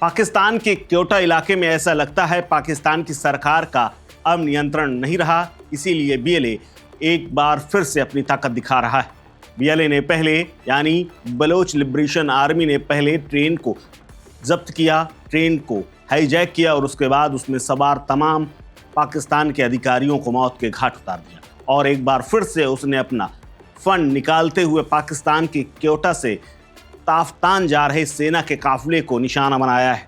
पाकिस्तान के क्योटा इलाके में ऐसा लगता है पाकिस्तान की सरकार का अब नियंत्रण नहीं रहा, इसीलिए बीएलए एक बार फिर से अपनी ताकत दिखा रहा है। बीएलए ने पहले यानी बलोच लिबरेशन आर्मी ने पहले ट्रेन को जब्त किया, ट्रेन को हाईजैक किया और उसके बाद उसमें सवार तमाम पाकिस्तान के अधिकारियों को मौत के घाट उतार दिया। और एक बार फिर से उसने अपना फंड निकालते हुए पाकिस्तान के क्योटा से ताफ्तान जा रहे सेना के काफिले को निशाना बनाया है।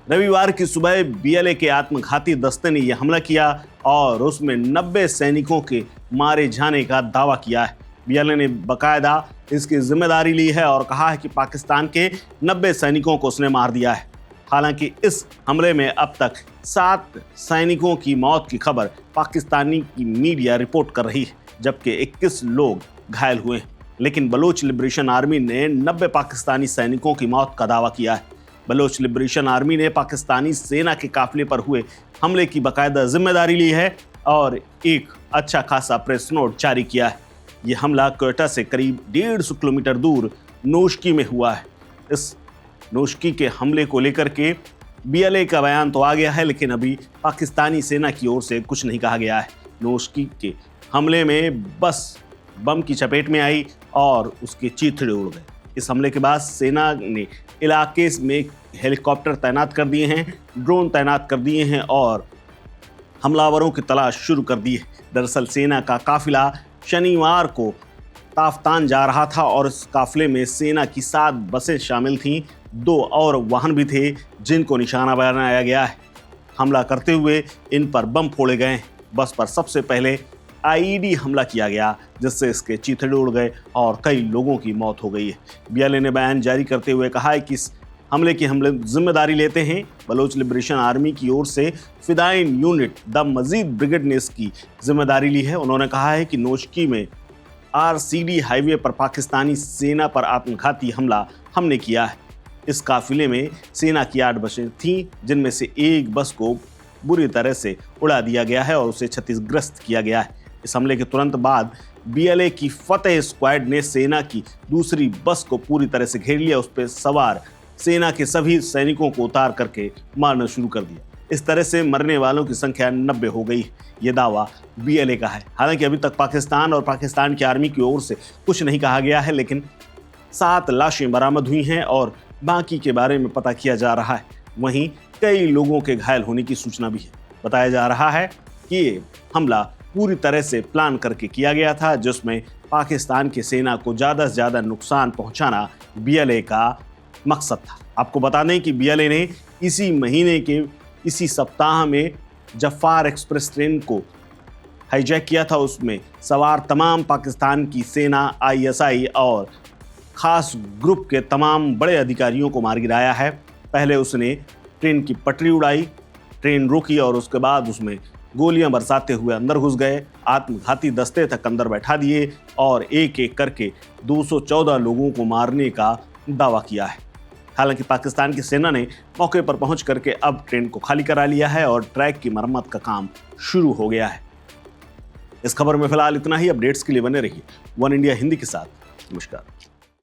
रविवार की सुबह बीएलए के आत्मघाती दस्ते ने यह हमला किया और उसमें 90 सैनिकों के मारे जाने का दावा किया है। बीएलए ने बाकायदा इसकी जिम्मेदारी ली है और कहा है कि पाकिस्तान के 90 सैनिकों को उसने मार दिया है। हालांकि इस हमले में अब तक 7 सैनिकों की मौत की खबर पाकिस्तानी की मीडिया रिपोर्ट कर रही है, जबकि 21 लोग घायल हुए हैं। लेकिन बलोच लिबरेशन आर्मी ने 90 पाकिस्तानी सैनिकों की मौत का दावा किया है। बलोच लिबरेशन आर्मी ने पाकिस्तानी सेना के काफिले पर हुए हमले की बाकायदा जिम्मेदारी ली है और एक अच्छा खासा प्रेस नोट जारी किया है। यह हमला क्वेटा से करीब 150 किलोमीटर दूर नोशकी में हुआ है। इस नोशकी के हमले को लेकर के बीएलए का बयान तो आ गया है, लेकिन अभी पाकिस्तानी सेना की ओर से कुछ नहीं कहा गया है। नोशकी के हमले में बस बम की चपेट में आई और उसके चीथड़े उड़ गए। इस हमले के बाद सेना ने इलाके में हेलीकॉप्टर तैनात कर दिए हैं, ड्रोन तैनात कर दिए हैं और हमलावरों की तलाश शुरू कर दी है। दरअसल सेना का काफिला शनिवार को ताफ्तान जा रहा था और इस काफिले में सेना की 7 बसें शामिल थीं, 2 और वाहन भी थे जिनको निशाना बनाया गया है। हमला करते हुए इन पर बम फोड़े गए। बस पर सबसे पहले आईईडी हमला किया गया, जिससे इसके चीथड़े उड़ गए और कई लोगों की मौत हो गई है। बीएलए ने बयान जारी करते हुए कहा है कि इस हमले की जिम्मेदारी लेते हैं बलोच लिबरेशन आर्मी की ओर से फिदाइन यूनिट द मजीद ब्रिगेड ने इसकी जिम्मेदारी ली है। उन्होंने कहा है कि नोशकी में आरसीडी हाईवे पर पाकिस्तानी सेना पर आत्मघाती हमला हमने किया है। इस काफिले में सेना की 8 बसें थीं, जिनमें से एक बस को बुरी तरह से उड़ा दिया गया है और उसे क्षतिग्रस्त किया गया है। इस हमले के तुरंत बाद बीएलए की फतेह स्क्वाड ने सेना की दूसरी बस को पूरी तरह से घेर लिया। उस पर सवार सेना के सभी सैनिकों को उतार करके मारना शुरू कर दिया। इस तरह से मरने वालों की संख्या 90 हो गई। ये दावा बीएलए का है। हालांकि अभी तक पाकिस्तान और पाकिस्तान की आर्मी की ओर से कुछ नहीं कहा गया है, लेकिन 7 लाशें बरामद हुई हैं और बाकी के बारे में पता किया जा रहा है। वहीं कई लोगों के घायल होने की सूचना भी है। बताया जा रहा है कि ये हमला पूरी तरह से प्लान करके किया गया था, जिसमें पाकिस्तान की सेना को ज़्यादा से ज़्यादा नुकसान पहुंचाना बीएलए का मकसद था। आपको बता दें कि बीएलए ने इसी महीने के इसी सप्ताह में जफ़ार एक्सप्रेस ट्रेन को हाईजैक किया था। उसमें सवार तमाम पाकिस्तान की सेना, आईएसआई और ख़ास ग्रुप के तमाम बड़े अधिकारियों को मार गिराया है। पहले उसने ट्रेन की पटरी उड़ाई, ट्रेन रुकी और उसके बाद उसमें गोलियां बरसाते हुए अंदर घुस गए, आत्मघाती दस्ते तक अंदर बैठा दिए और एक एक करके 214 लोगों को मारने का दावा किया है। हालांकि पाकिस्तान की सेना ने मौके पर पहुंच करके अब ट्रेन को खाली करा लिया है और ट्रैक की मरम्मत का काम शुरू हो गया है। इस खबर में फिलहाल इतना ही। अपडेट्स के लिए बने रहिए वन इंडिया हिंदी के साथ। नमस्कार।